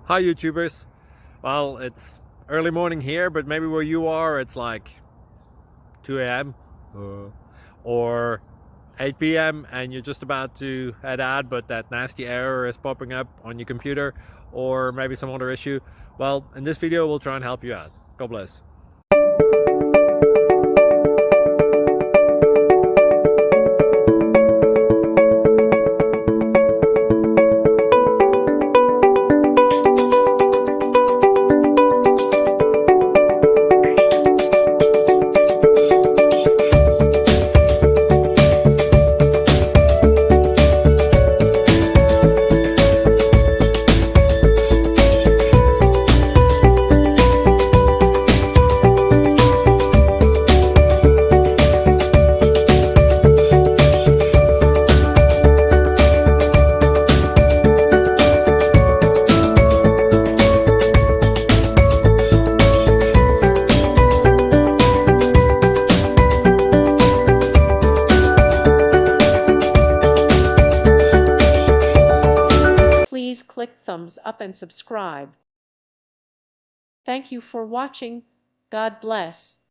Hi YouTubers. Well, it's early morning here, but maybe where you are it's like 2 a.m. or 8 p.m. and you're just about to head out, but that nasty error is popping up on your computer, or maybe some other issue. Well, in this video we'll try and help you out. God bless. Please click thumbs up and subscribe. Thank you for watching. God bless.